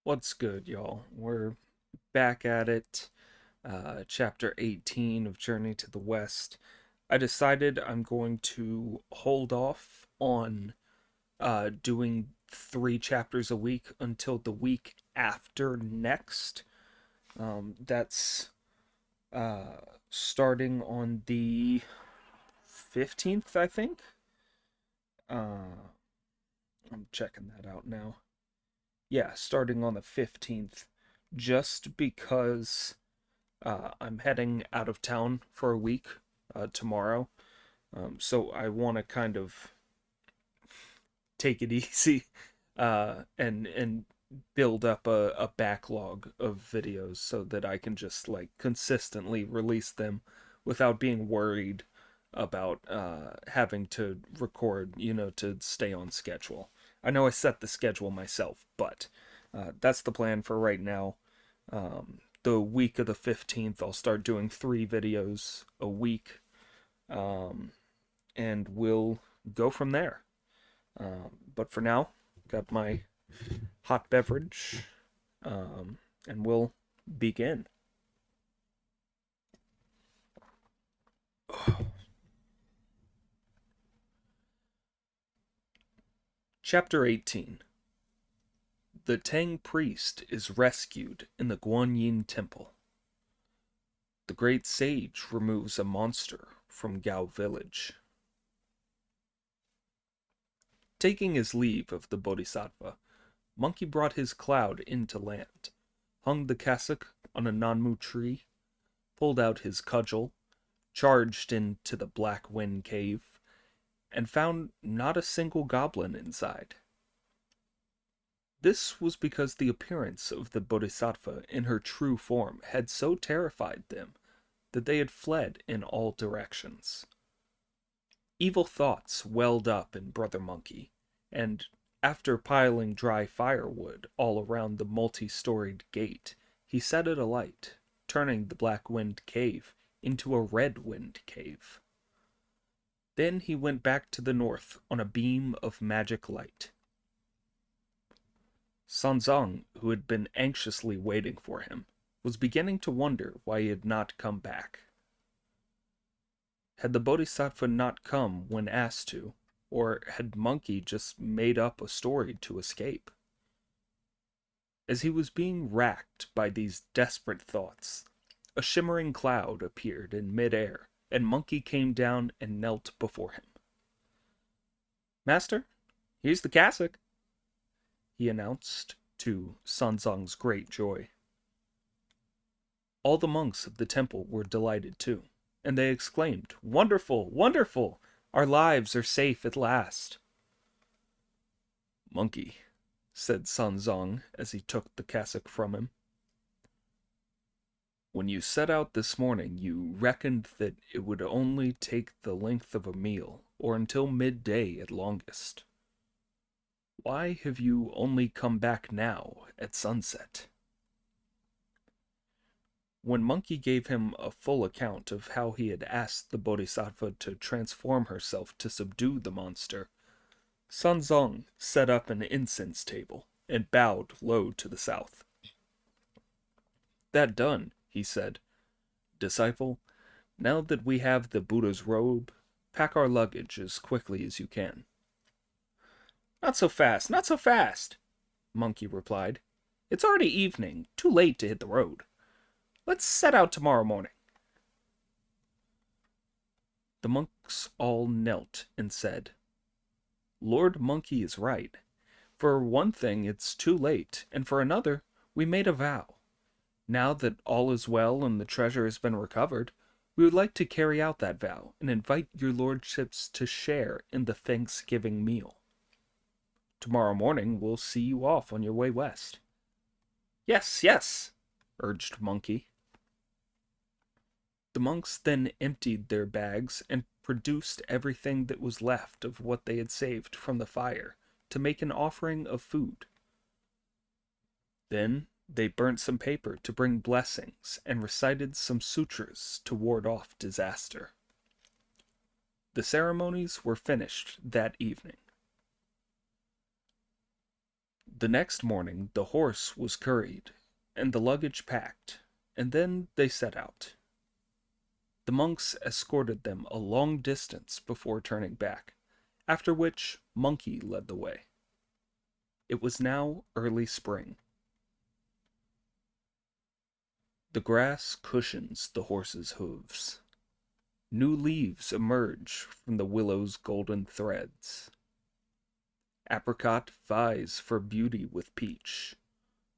What's good, y'all? We're back at it. Chapter 18 of Journey to the West. I decided I'm going to hold off on doing 3 chapters a week until the week after next. That's uh, starting on the 15th, I think. Uh, I'm checking that out now. Yeah, starting on the 15th, just because I'm heading out of town for a week tomorrow. So I want to kind of take it easy and build up a backlog of videos so that I can just like consistently release them without being worried about having to record, to stay on schedule. I know I set the schedule myself, but that's the plan for right now. The week of the 15th, I'll start doing 3 videos a week, um, and we'll go from there. But for now, got my hot beverage, and we'll begin. Chapter 18. The Tang priest is rescued in the Guanyin temple. The great sage removes a monster from Gao village. Taking his leave of the bodhisattva, Monkey brought his cloud into land, hung the cassock on a Nanmu tree, pulled out his cudgel, charged into the Black Wind cave, and found not a single goblin inside. This was because the appearance of the bodhisattva in her true form had so terrified them that they had fled in all directions. Evil thoughts welled up in Brother Monkey, and after piling dry firewood all around the multi-storied gate, he set it alight, turning the Black Wind Cave into a Red Wind Cave. Then he went back to the north on a beam of magic light. Sanzang, who had been anxiously waiting for him, was beginning to wonder why he had not come back. Had the Bodhisattva not come when asked to, or had Monkey just made up a story to escape? As he was being racked by these desperate thoughts, a shimmering cloud appeared in mid-air, and Monkey came down and knelt before him. "Master, here's the cassock," he announced, to Sanzang's great joy. All the monks of the temple were delighted too, and they exclaimed, "Wonderful! Wonderful! Our lives are safe at last." "Monkey," said Sanzang as he took the cassock from him, "when you set out this morning you reckoned that it would only take the length of a meal, or until midday at longest. Why have you only come back now at sunset?" When Monkey gave him a full account of how he had asked the Bodhisattva to transform herself to subdue the monster, Sanzong set up an incense table and bowed low to the south. "That done," he said, "disciple, now that we have the Buddha's robe, pack our luggage as quickly as you can." "Not so fast, not so fast," Monkey replied. "It's already evening, too late to hit the road. Let's set out tomorrow morning." The monks all knelt and said, "Lord Monkey is right. For one thing, it's too late, and for another, we made a vow. Now that all is well and the treasure has been recovered, we would like to carry out that vow and invite your lordships to share in the Thanksgiving meal. Tomorrow morning we'll see you off on your way west." "Yes, yes," urged Monkey. The monks then emptied their bags and produced everything that was left of what they had saved from the fire to make an offering of food. Then they burnt some paper to bring blessings and recited some sutras to ward off disaster. The ceremonies were finished that evening. The next morning the horse was curried, and the luggage packed, and then they set out. The monks escorted them a long distance before turning back, after which Monkey led the way. It was now early spring. The grass cushions the horses' hooves. New leaves emerge from the willow's golden threads. Apricot vies for beauty with peach.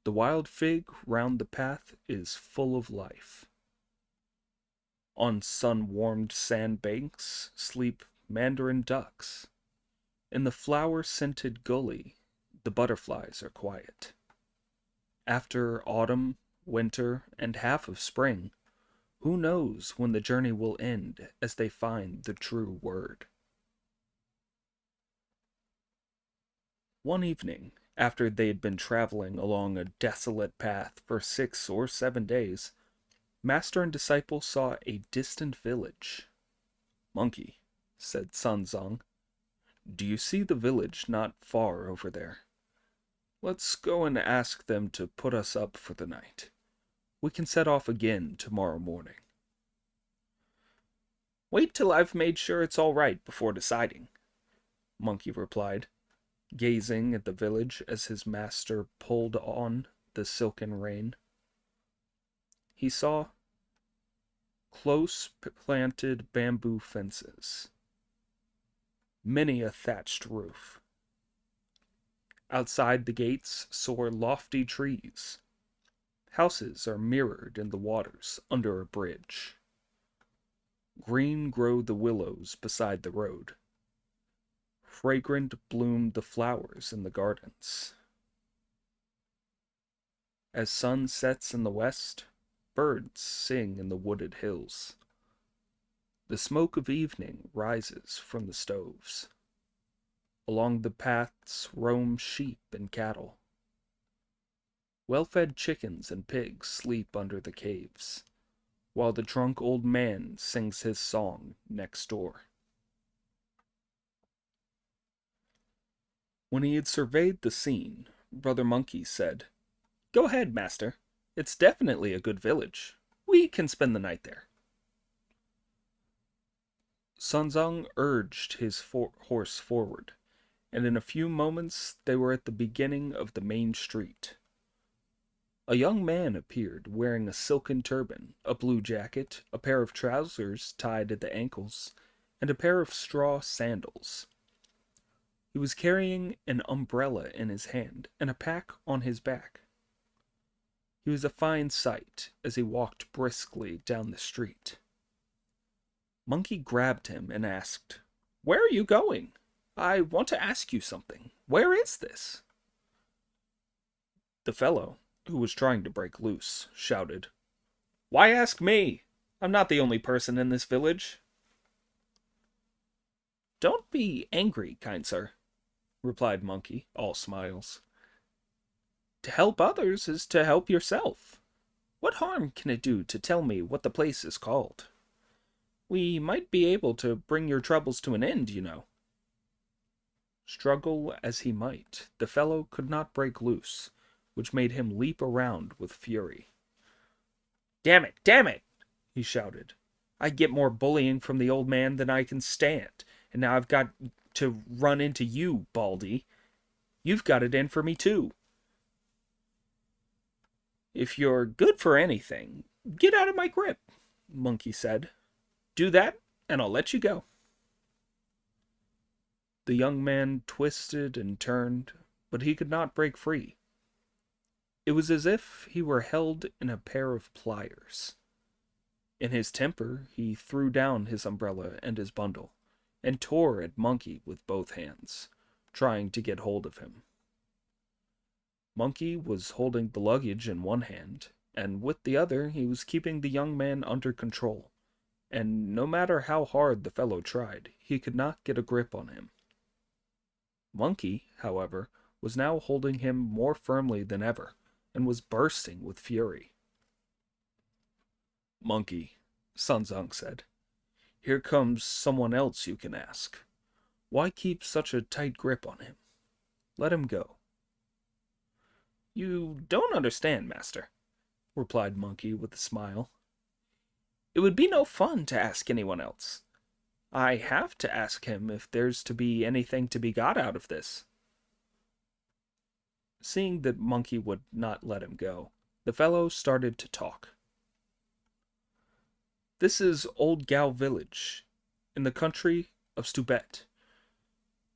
The wild fig round the path is full of life. On sun-warmed sandbanks sleep mandarin ducks. In the flower-scented gully, the butterflies are quiet. After autumn, winter, and half of spring, who knows when the journey will end as they find the true word? One evening, after they had been traveling along a desolate path for 6 or 7 days, master and disciple saw a distant village. "Monkey," said Sun Zong, "do you see the village not far over there? Let's go and ask them to put us up for the night. We can set off again tomorrow morning." "Wait till I've made sure it's all right before deciding," Monkey replied, gazing at the village as his master pulled on the silken rein. He saw close planted bamboo fences, many a thatched roof. Outside the gates soar lofty trees. Houses are mirrored in the waters under a bridge. Green grow the willows beside the road. Fragrant bloom the flowers in the gardens. As sun sets in the west, birds sing in the wooded hills. The smoke of evening rises from the stoves. Along the paths roam sheep and cattle. Well-fed chickens and pigs sleep under the caves, while the drunk old man sings his song next door. When he had surveyed the scene, Brother Monkey said, "Go ahead, master. It's definitely a good village. We can spend the night there." Sunzong urged his horse forward, and in a few moments they were at the beginning of the main street. A young man appeared wearing a silken turban, a blue jacket, a pair of trousers tied at the ankles, and a pair of straw sandals. He was carrying an umbrella in his hand and a pack on his back. He was a fine sight as he walked briskly down the street. Monkey grabbed him and asked, "Where are you going? I want to ask you something. Where is this?" The fellow, who was trying to break loose, shouted, "Why ask me? I'm not the only person in this village." "Don't be angry, kind sir," replied Monkey, all smiles. "To help others is to help yourself. What harm can it do to tell me what the place is called? We might be able to bring your troubles to an end, you know." Struggle as he might, the fellow could not break loose, which made him leap around with fury. "Damn it, damn it!" he shouted. "I get more bullying from the old man than I can stand, and now I've got to run into you, Baldy. You've got it in for me, too." "If you're good for anything, get out of my grip," Monkey said. "Do that, and I'll let you go." The young man twisted and turned, but he could not break free. It was as if he were held in a pair of pliers. In his temper, he threw down his umbrella and his bundle, and tore at Monkey with both hands, trying to get hold of him. Monkey was holding the luggage in one hand, and with the other he was keeping the young man under control, and no matter how hard the fellow tried, he could not get a grip on him. Monkey, however, was now holding him more firmly than ever, and was bursting with fury. "Monkey," Sunzong said, "here comes someone else you can ask. Why keep such a tight grip on him? Let him go." You don't understand, master, replied Monkey with a smile. It would be no fun to ask anyone else. I have to ask him if there's to be anything to be got out of this. Seeing that Monkey would not let him go, the fellow started to talk. This is Old Gal Village, in the country of Stubet,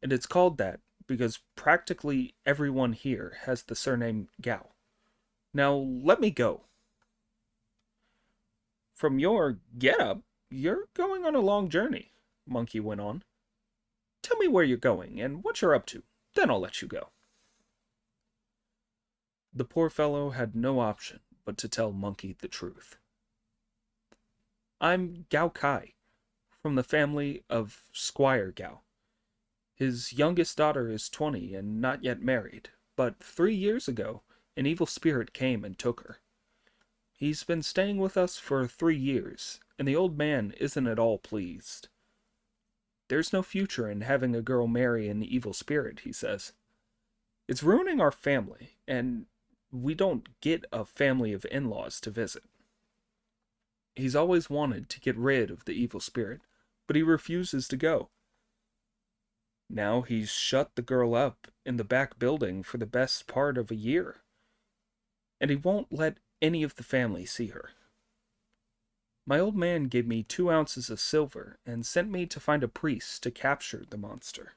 and it's called that because practically everyone here has the surname Gal. Now let me go. From your get-up, you're going on a long journey, Monkey went on. Tell me where you're going and what you're up to, then I'll let you go. The poor fellow had no option but to tell Monkey the truth. I'm Gao Kai, from the family of Squire Gal. His youngest daughter is 20 and not yet married, but 3 years ago an evil spirit came and took her. He's been staying with us for 3 years, and the old man isn't at all pleased. There's no future in having a girl marry an evil spirit, he says. It's ruining our family, and we don't get a family of in-laws to visit. He's always wanted to get rid of the evil spirit, but he refuses to go. Now he's shut the girl up in the back building for the best part of a year, and he won't let any of the family see her. My old man gave me 2 ounces of silver and sent me to find a priest to capture the monster.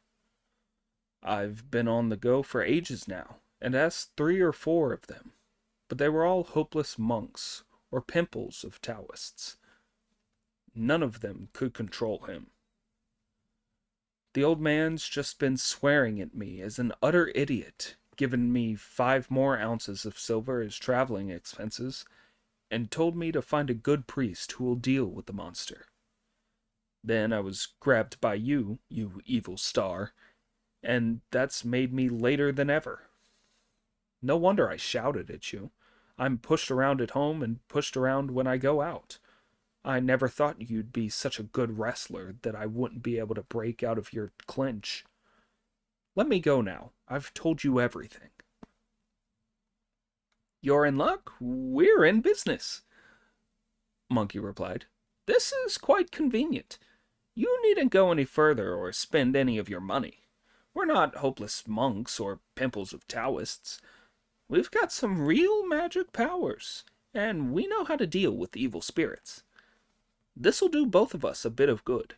I've been on the go for ages now, and asked 3 or 4 of them, but they were all hopeless monks or pimples of Taoists. None of them could control him. The old man's just been swearing at me as an utter idiot, given me 5 more ounces of silver as traveling expenses, and told me to find a good priest who will deal with the monster. Then I was grabbed by you, you evil star, and that's made me later than ever. No wonder I shouted at you. I'm pushed around at home and pushed around when I go out. I never thought you'd be such a good wrestler that I wouldn't be able to break out of your clinch. Let me go now. I've told you everything. You're in luck. We're in business, Monkey replied. This is quite convenient. You needn't go any further or spend any of your money. We're not hopeless monks or pimples of Taoists. We've got some real magic powers, and we know how to deal with evil spirits. This'll do both of us a bit of good.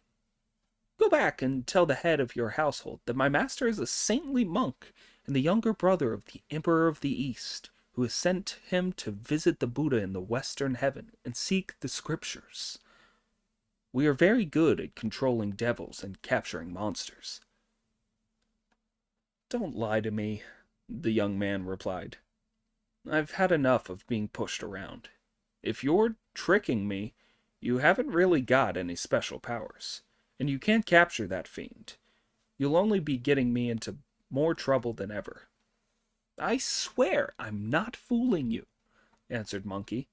Go back and tell the head of your household that my master is a saintly monk and the younger brother of the Emperor of the East, who has sent him to visit the Buddha in the Western Heaven and seek the scriptures. We are very good at controlling devils and capturing monsters. Don't lie to me, the young man replied. I've had enough of being pushed around. If you're tricking me, you haven't really got any special powers, and you can't capture that fiend. You'll only be getting me into more trouble than ever. I swear I'm not fooling you, answered Monkey.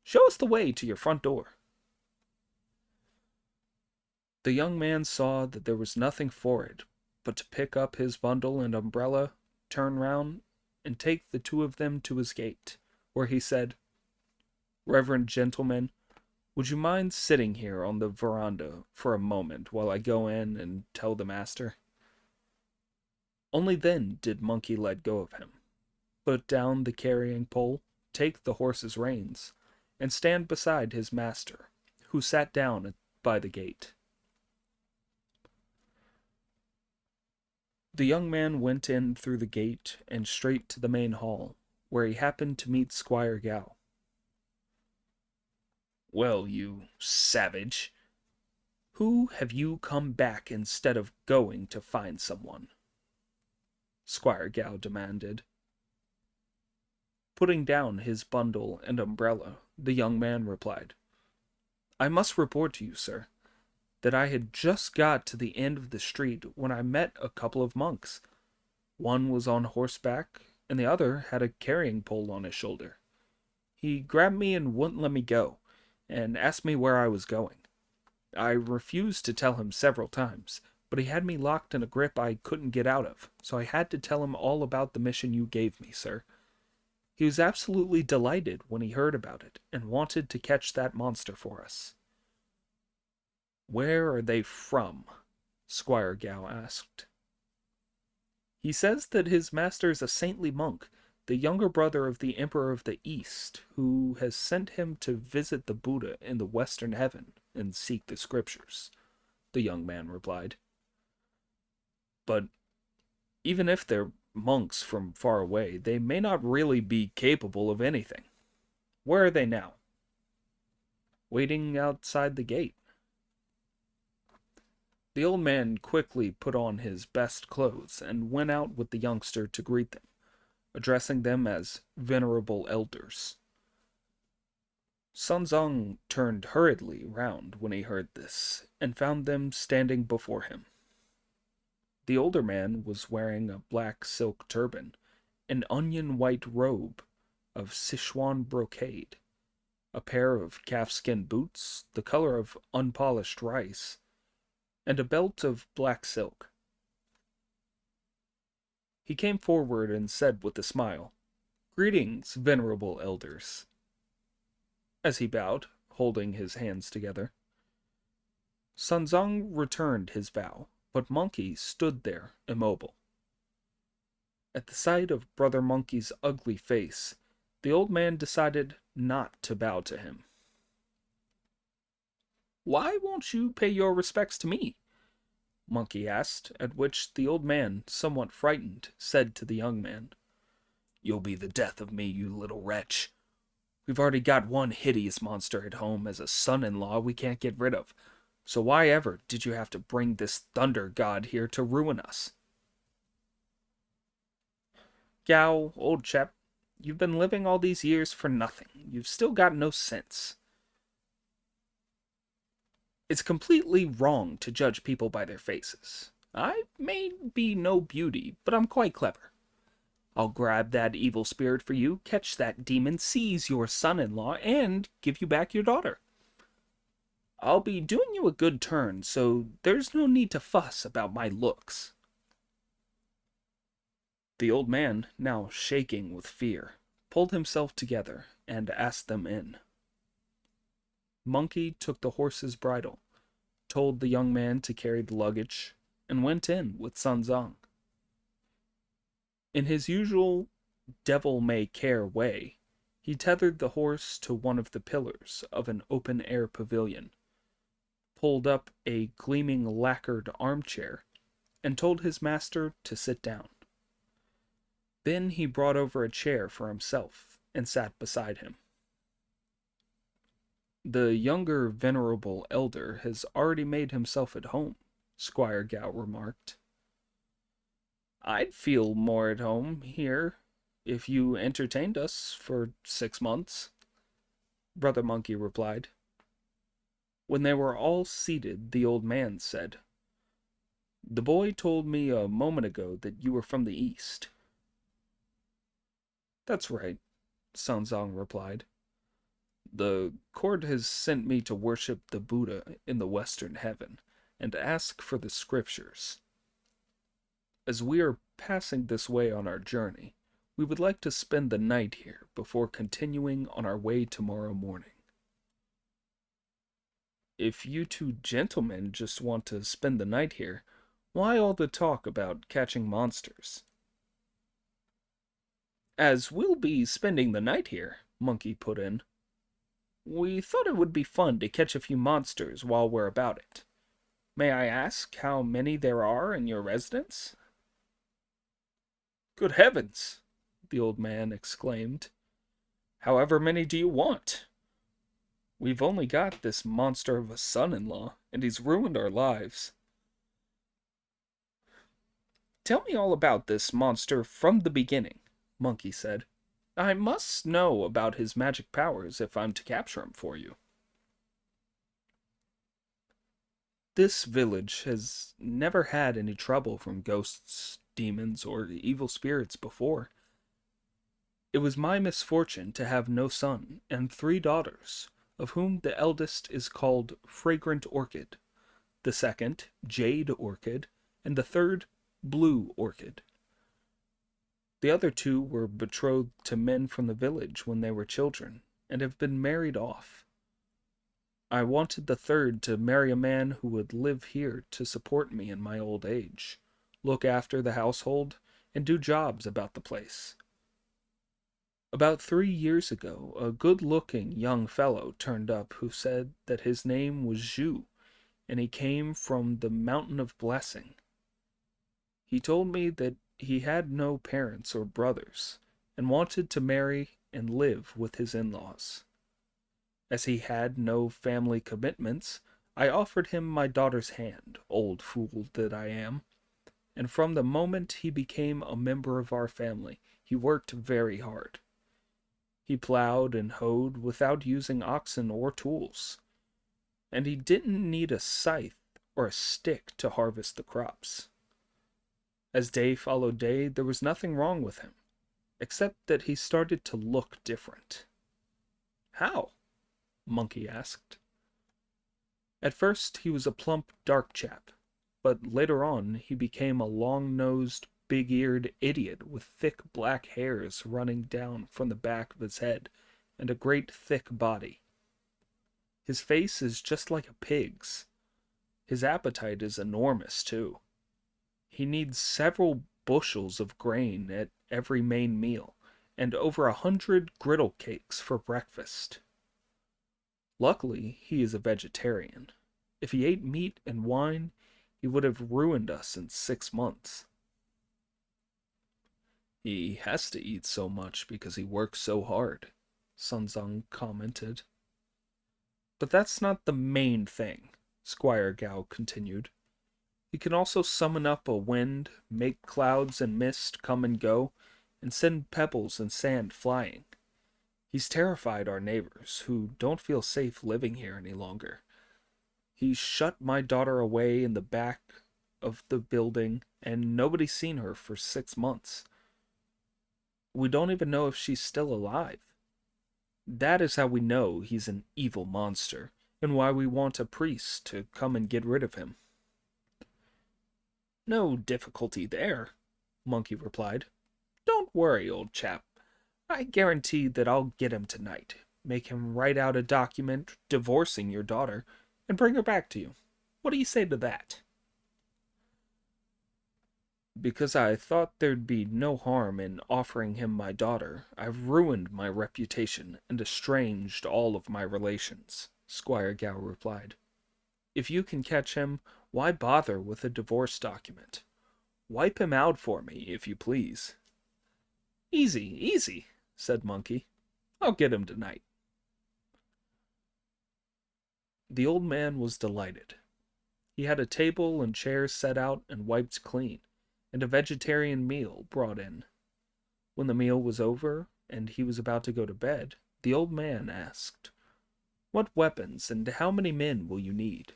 Show us the way to your front door. The young man saw that there was nothing for it but to pick up his bundle and umbrella, turn round, and take the 2 of them to his gate, where he said, Reverend gentlemen, would you mind sitting here on the veranda for a moment while I go in and tell the master? Only then did Monkey let go of him, put down the carrying pole, take the horse's reins, and stand beside his master, who sat down by the gate. The young man went in through the gate and straight to the main hall, where he happened to meet Squire Gal. Well, you savage, who have you come back instead of going to find someone? Squire Gal demanded. Putting down his bundle and umbrella, the young man replied, I must report to you, sir, that I had just got to the end of the street when I met a couple of monks. One was on horseback, and the other had a carrying pole on his shoulder. He grabbed me and wouldn't let me go, and asked me where I was going. I refused to tell him several times, but he had me locked in a grip I couldn't get out of, so I had to tell him all about the mission you gave me, sir. He was absolutely delighted when he heard about it and wanted to catch that monster for us. Where are they from? Squire Gal asked. He says that his master is a saintly monk, the younger brother of the Emperor of the East, who has sent him to visit the Buddha in the Western Heaven and seek the scriptures, the young man replied. But even if they're monks from far away, they may not really be capable of anything. Where are they now? Waiting outside the gate. The old man quickly put on his best clothes and went out with the youngster to greet them, addressing them as venerable elders. Sun Zong turned hurriedly round when he heard this, and found them standing before him. The older man was wearing a black silk turban, an onion-white robe of Sichuan brocade, a pair of calfskin boots the color of unpolished rice, and a belt of black silk. He came forward and said with a smile, "Greetings, venerable elders," as he bowed, holding his hands together. Sun Zong returned his bow, but Monkey stood there immobile. At the sight of Brother Monkey's ugly face, the old man decided not to bow to him. "Why won't you pay your respects to me?" Monkey asked, at which the old man, somewhat frightened, said to the young man, "You'll be the death of me, you little wretch. We've already got one hideous monster at home as a son-in-law we can't get rid of, so why ever did you have to bring this thunder god here to ruin us?" "Gao, old chap, you've been living all these years for nothing. You've still got no sense. It's completely wrong to judge people by their faces. I may be no beauty, but I'm quite clever. I'll grab that evil spirit for you, catch that demon, seize your son-in-law, and give you back your daughter. I'll be doing you a good turn, so there's no need to fuss about my looks." The old man, now shaking with fear, pulled himself together and asked them in. Monkey took the horse's bridle, told the young man to carry the luggage, and went in with Sun Zong. In his usual devil-may-care way, he tethered the horse to one of the pillars of an open-air pavilion, pulled up a gleaming lacquered armchair, and told his master to sit down. Then he brought over a chair for himself and sat beside him. "The younger venerable elder has already made himself at home," Squire Gal remarked. "I'd feel more at home here if you entertained us for 6 months," Brother Monkey replied. When they were all seated, the old man said, "The boy told me a moment ago that you were from the East." "That's right," Sun Zong replied. "The court has sent me to worship the Buddha in the Western Heaven and ask for the scriptures. As we are passing this way on our journey, we would like to spend the night here before continuing on our way tomorrow morning." "If you two gentlemen just want to spend the night here, why all the talk about catching monsters?" "As we'll be spending the night here," Monkey put in, "we thought it would be fun to catch a few monsters while we're about it. May I ask how many there are in your residence?" "Good heavens!" the old man exclaimed. "However many do you want? We've only got this monster of a son-in-law, and he's ruined our lives." "Tell me all about this monster from the beginning," Monkey said. "I must know about his magic powers if I'm to capture him for you." "This village has never had any trouble from ghosts, demons, or evil spirits before. It was my misfortune to have no son and 3 daughters, of whom the eldest is called Fragrant Orchid, the second Jade Orchid, and the third Blue Orchid. The other two were betrothed to men from the village when they were children, and have been married off. I wanted the third to marry a man who would live here to support me in my old age, look after the household, and do jobs about the place. About 3 years ago, a good-looking young fellow turned up who said that his name was Zhu, and he came from the Mountain of Blessing. He told me that he had no parents or brothers, and wanted to marry and live with his in-laws. As he had no family commitments, I offered him my daughter's hand, old fool that I am, and from the moment he became a member of our family, he worked very hard. He plowed and hoed without using oxen or tools, and he didn't need a scythe or a stick to harvest the crops. As day followed day, there was nothing wrong with him, except that he started to look different. How? Monkey asked. At first he was a plump, dark chap, but later on he became a long-nosed, big-eared idiot with thick black hairs running down from the back of his head and a great thick body. His face is just like a pig's. His appetite is enormous, too. He needs several bushels of grain at every main meal, and over 100 griddle cakes for breakfast. Luckily, he is a vegetarian. If he ate meat and wine, he would have ruined us in 6 months. He has to eat so much because he works so hard, Sunzong commented. But that's not the main thing, Squire Gal continued. He can also summon up a wind, make clouds and mist come and go, and send pebbles and sand flying. He's terrified our neighbors, who don't feel safe living here any longer. He shut my daughter away in the back of the building, and nobody's seen her for 6 months. We don't even know if she's still alive. That is how we know he's an evil monster, and why we want a priest to come and get rid of him. No difficulty there, Monkey replied. Don't worry, old chap. I guarantee that I'll get him tonight, make him write out a document divorcing your daughter, and bring her back to you. What do you say to that? Because I thought there'd be no harm in offering him my daughter, I've ruined my reputation and estranged all of my relations, Squire Gal replied. If you can catch him, why bother with a divorce document? Wipe him out for me, if you please. Easy, easy, said Monkey. I'll get him tonight. The old man was delighted. He had a table and chairs set out and wiped clean, and a vegetarian meal brought in. When the meal was over, and he was about to go to bed, the old man asked, What weapons and how many men will you need?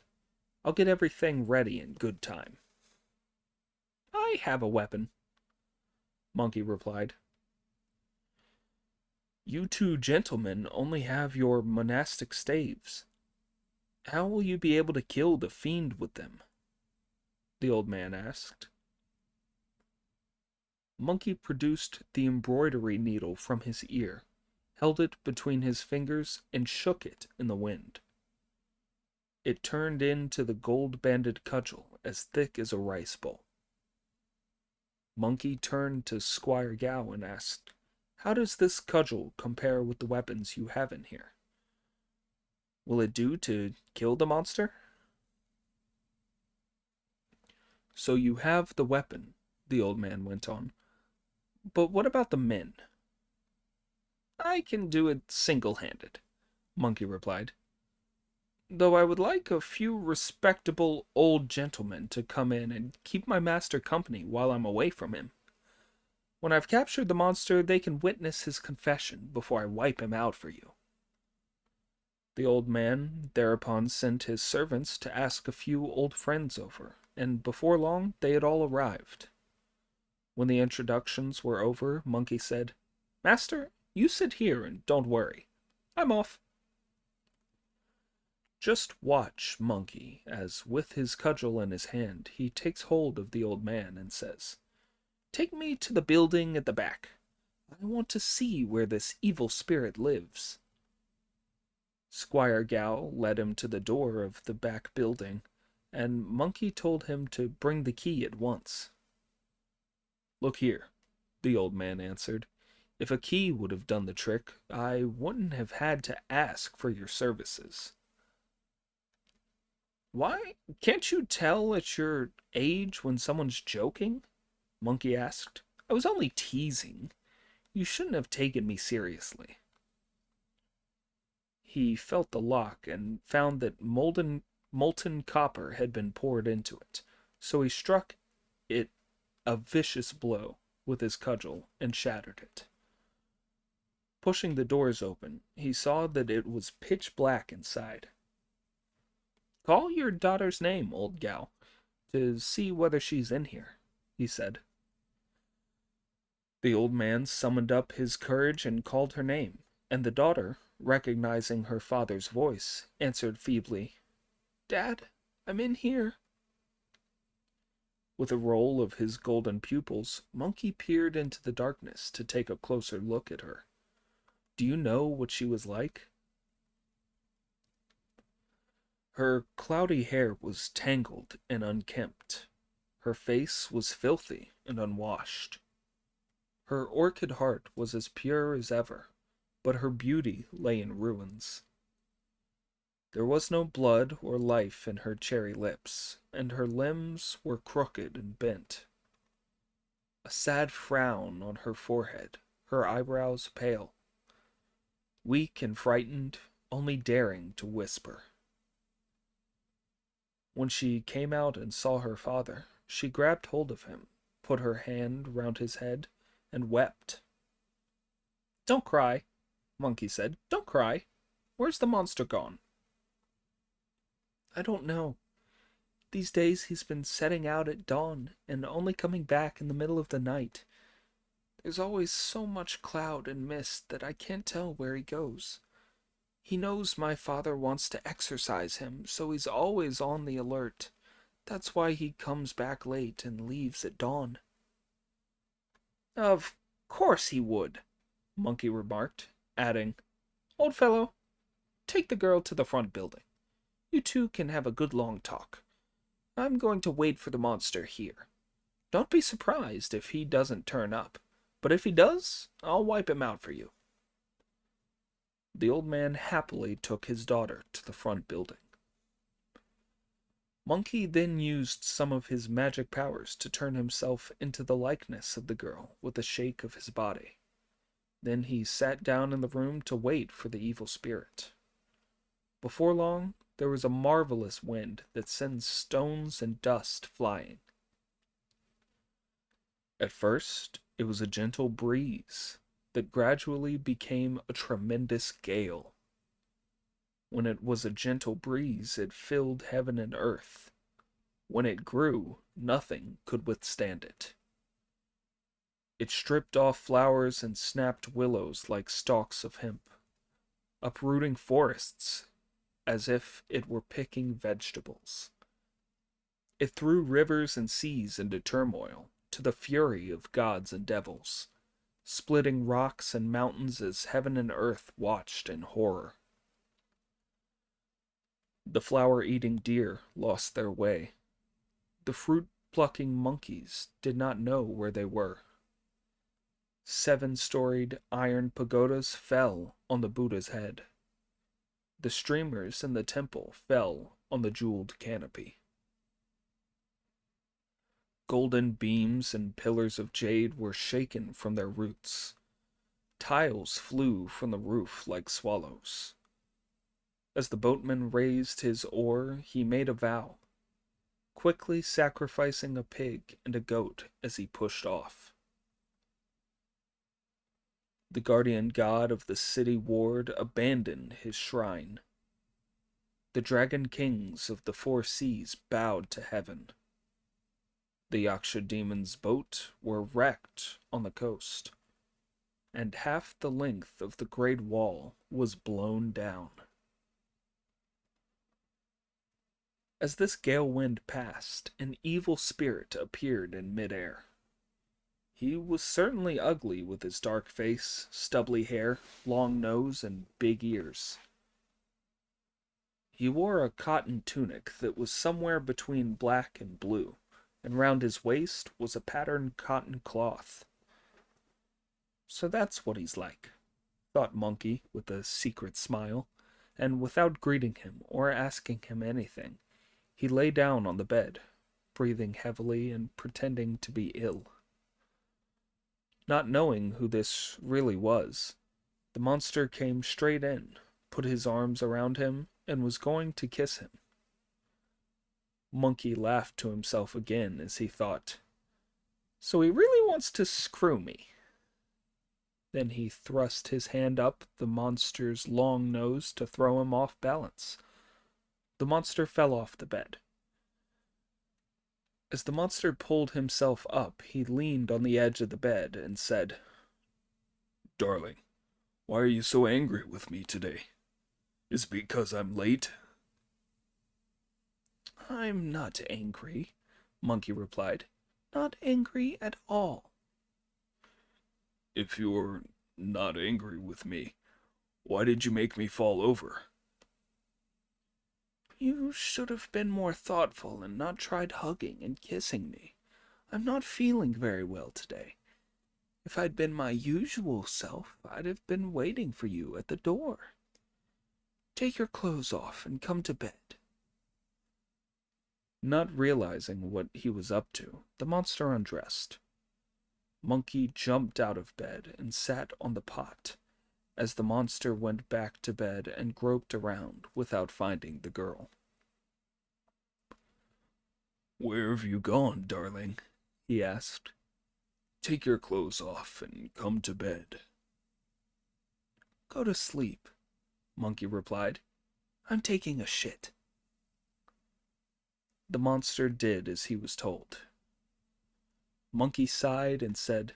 I'll get everything ready in good time. I have a weapon, Monkey replied. You two gentlemen only have your monastic staves. How will you be able to kill the fiend with them? The old man asked. Monkey produced the embroidery needle from his ear, held it between his fingers, and shook it in the wind. It turned into the gold-banded cudgel as thick as a rice bowl. Monkey turned to Squire Gal and asked, How does this cudgel compare with the weapons you have in here? Will it do to kill the monster? So you have the weapon, the old man went on. But what about the men? I can do it single-handed, Monkey replied. Though I would like a few respectable old gentlemen to come in and keep my master company while I'm away from him. When I've captured the monster, they can witness his confession before I wipe him out for you. The old man thereupon sent his servants to ask a few old friends over, and before long they had all arrived. When the introductions were over, Monkey said, Master, you sit here and don't worry. I'm off. Just watch Monkey, as with his cudgel in his hand, he takes hold of the old man and says, Take me to the building at the back. I want to see where this evil spirit lives." Squire Gal led him to the door of the back building, and Monkey told him to bring the key at once. "Look here," the old man answered. "If a key would have done the trick, I wouldn't have had to ask for your services." "Why, can't you tell at your age when someone's joking?" Monkey asked. "I was only teasing. You shouldn't have taken me seriously." He felt the lock and found that molten copper had been poured into it, so he struck it a vicious blow with his cudgel and shattered it. Pushing the doors open, he saw that it was pitch black inside. "Call your daughter's name, old gal, to see whether she's in here," he said. The old man summoned up his courage and called her name, and the daughter, recognizing her father's voice, answered feebly, "Dad, I'm in here." With a roll of his golden pupils, Monkey peered into the darkness to take a closer look at her. Do you know what she was like? Her cloudy hair was tangled and unkempt. Her face was filthy and unwashed. Her orchid heart was as pure as ever, but her beauty lay in ruins. There was no blood or life in her cherry lips, and her limbs were crooked and bent. A sad frown on her forehead, her eyebrows pale. Weak and frightened, only daring to whisper. When she came out and saw her father, she grabbed hold of him, put her hand round his head, and wept. "Don't cry," Monkey said. "Don't cry. Where's the monster gone?" "I don't know. These days he's been setting out at dawn and only coming back in the middle of the night. There's always so much cloud and mist that I can't tell where he goes. He knows my father wants to exercise him, so he's always on the alert. That's why he comes back late and leaves at dawn." "Of course he would," Monkey remarked, adding, "Old fellow, take the girl to the front building. You two can have a good long talk. I'm going to wait for the monster here. Don't be surprised if he doesn't turn up, but if he does, I'll wipe him out for you." The old man happily took his daughter to the front building. Monkey then used some of his magic powers to turn himself into the likeness of the girl with a shake of his body. Then he sat down in the room to wait for the evil spirit. Before long, there was a marvelous wind that sends stones and dust flying. At first, it was a gentle breeze that gradually became a tremendous gale. When it was a gentle breeze, it filled heaven and earth. When it grew, nothing could withstand it. It stripped off flowers and snapped willows like stalks of hemp, uprooting forests as if it were picking vegetables. It threw rivers and seas into turmoil, to the fury of gods and devils, splitting rocks and mountains as heaven and earth watched in horror. The flower-eating deer lost their way. The fruit-plucking monkeys did not know where they were. 7-storied iron pagodas fell on the Buddha's head. The streamers in the temple fell on the jeweled canopy. Golden beams and pillars of jade were shaken from their roots. Tiles flew from the roof like swallows. As the boatman raised his oar, he made a vow, quickly sacrificing a pig and a goat as he pushed off. The guardian god of the city ward abandoned his shrine. The dragon kings of the 4 seas bowed to heaven. The Yaksha demon's boat were wrecked on the coast, and half the length of the great wall was blown down. As this gale wind passed, an evil spirit appeared in midair. He was certainly ugly with his dark face, stubbly hair, long nose, and big ears. He wore a cotton tunic that was somewhere between black and blue, and round his waist was a patterned cotton cloth. So that's what he's like, thought Monkey with a secret smile, and without greeting him or asking him anything, he lay down on the bed, breathing heavily and pretending to be ill. Not knowing who this really was, the monster came straight in, put his arms around him, and was going to kiss him. Monkey laughed to himself again as he thought, "So he really wants to screw me." Then he thrust his hand up the monster's long nose to throw him off balance. The monster fell off the bed. As the monster pulled himself up, he leaned on the edge of the bed and said, "Darling, why are you so angry with me today? Is it because I'm late?" "I'm not angry," Monkey replied. "Not angry at all." "If you're not angry with me, why did you make me fall over?" "You should have been more thoughtful and not tried hugging and kissing me. I'm not feeling very well today. If I'd been my usual self, I'd have been waiting for you at the door. Take your clothes off and come to bed." Not realizing what he was up to, the monster undressed. Monkey jumped out of bed and sat on the pot, as the monster went back to bed and groped around without finding the girl. "Where have you gone, darling?" he asked. "Take your clothes off and come to bed." "Go to sleep," Monkey replied. "I'm taking a shit." The monster did as he was told. Monkey sighed and said,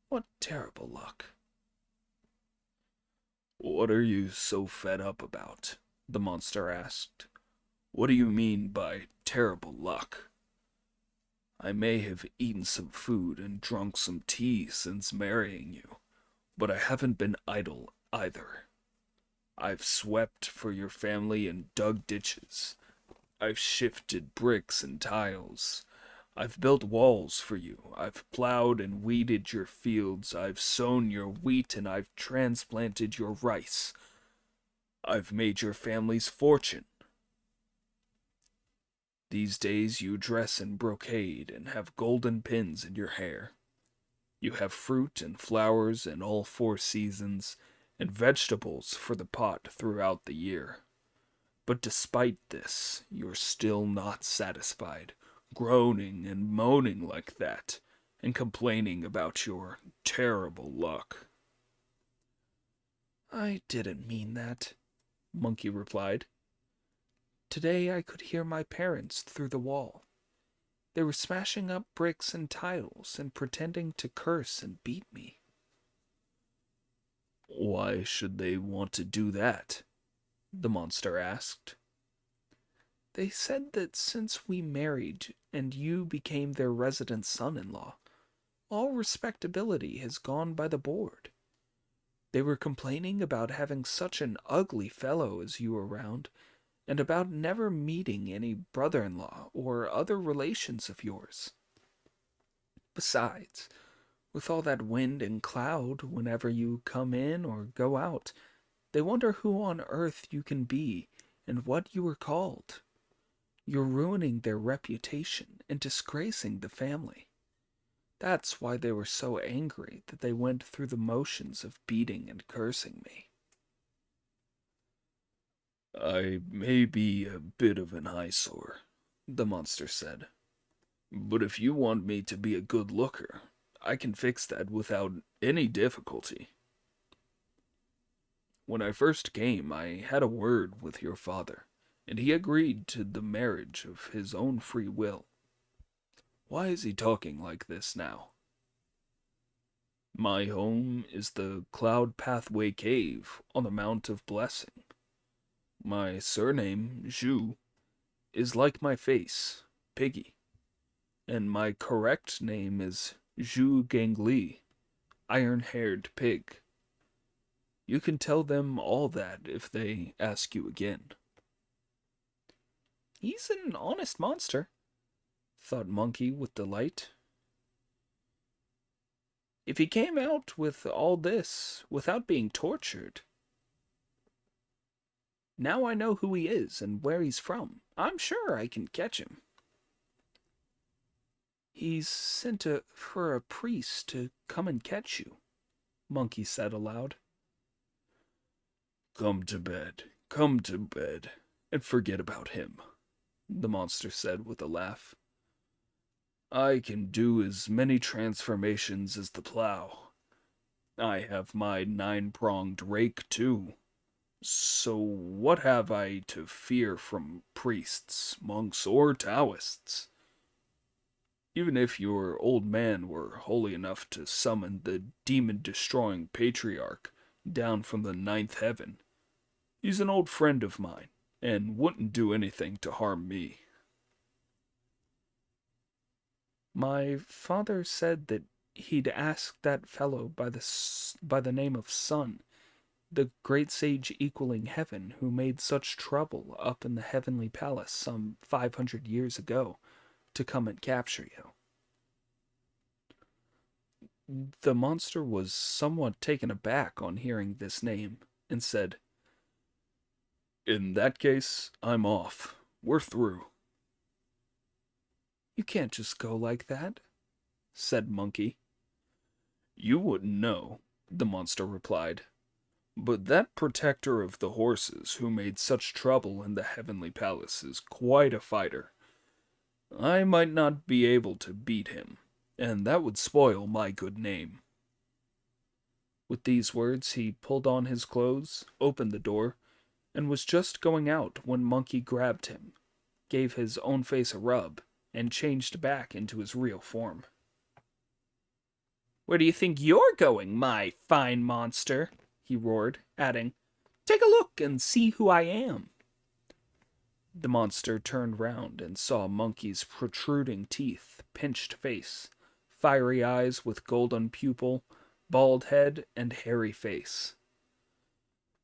"What terrible luck." "What are you so fed up about?" the monster asked. "What do you mean by terrible luck? I may have eaten some food and drunk some tea since marrying you, but I haven't been idle either. I've swept for your family and dug ditches. I've shifted bricks and tiles. I've built walls for you. I've plowed and weeded your fields. I've sown your wheat and I've transplanted your rice. I've made your family's fortune. These days you dress in brocade and have golden pins in your hair. You have fruit and flowers in all 4 seasons, and vegetables for the pot throughout the year. But despite this, you're still not satisfied, groaning and moaning like that, and complaining about your terrible luck." "I didn't mean that," Monkey replied. "Today I could hear my parents through the wall. They were smashing up bricks and tiles and pretending to curse and beat me." "Why should they want to do that?" the monster asked. "They said that since we married and you became their resident son-in-law, all respectability has gone by the board. They were complaining about having such an ugly fellow as you around, and about never meeting any brother-in-law or other relations of yours. Besides, with all that wind and cloud whenever you come in or go out, they wonder who on earth you can be and what you are called. You're ruining their reputation and disgracing the family. That's why they were so angry that they went through the motions of beating and cursing me." "I may be a bit of an eyesore," the monster said. "But if you want me to be a good looker, I can fix that without any difficulty. When I first came, I had a word with your father, and he agreed to the marriage of his own free will. Why is he talking like this now? My home is the Cloud Pathway Cave on the Mount of Blessing. My surname, Zhu, is like my face, Piggy, and my correct name is Zhu Gangli, iron-haired pig. You can tell them all that if they ask you again." "He's an honest monster," thought Monkey with delight. "If he came out with all this without being tortured. Now I know who he is and where he's from. I'm sure I can catch him." "He's sent for a priest to come and catch you," Monkey said aloud. Come to bed, and forget about him," the monster said with a laugh. "I can do as many transformations as the plow. I have my 9-pronged rake, too. So what have I to fear from priests, monks, or Taoists? Even if your old man were holy enough to summon the demon-destroying patriarch down from the 9th heaven, he's an old friend of mine, and wouldn't do anything to harm me." "My father said that he'd asked that fellow by the name of Sun, the great sage equaling heaven, who made such trouble up in the heavenly palace some 500 years ago, to come and capture you." The monster was somewhat taken aback on hearing this name, and said, "In that case, I'm off. We're through." "You can't just go like that," said Monkey. "You wouldn't know," the monster replied. "But that protector of the horses who made such trouble in the heavenly palace is quite a fighter. I might not be able to beat him, and that would spoil my good name." With these words he pulled on his clothes, opened the door, and was just going out when Monkey grabbed him, gave his own face a rub, and changed back into his real form. "Where do you think you're going, my fine monster?" he roared, adding, "Take a look and see who I am." The monster turned round and saw Monkey's protruding teeth, pinched face, fiery eyes with golden pupil, bald head, and hairy face.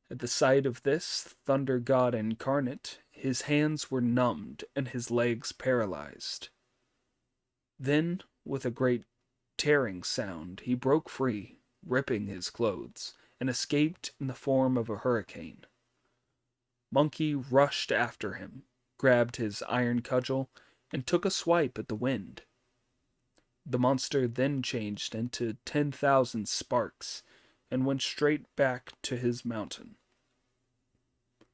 At the sight of this thunder god incarnate, his hands were numbed and his legs paralyzed. Then, with a great tearing sound, he broke free, ripping his clothes, and escaped in the form of a hurricane. Monkey rushed after him, grabbed his iron cudgel, and took a swipe at the wind. The monster then changed into 10,000 sparks and went straight back to his mountain.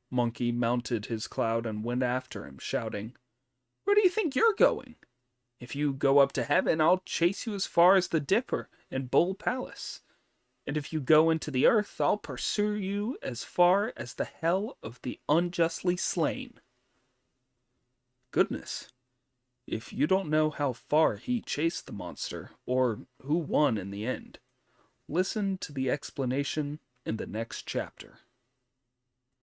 Monkey mounted his cloud and went after him, shouting, "Where do you think you're going? If you go up to heaven, I'll chase you as far as the Dipper and Bull Palace. And if you go into the earth, I'll pursue you as far as the hell of the unjustly slain." Goodness, if you don't know how far he chased the monster, or who won in the end, listen to the explanation in the next chapter.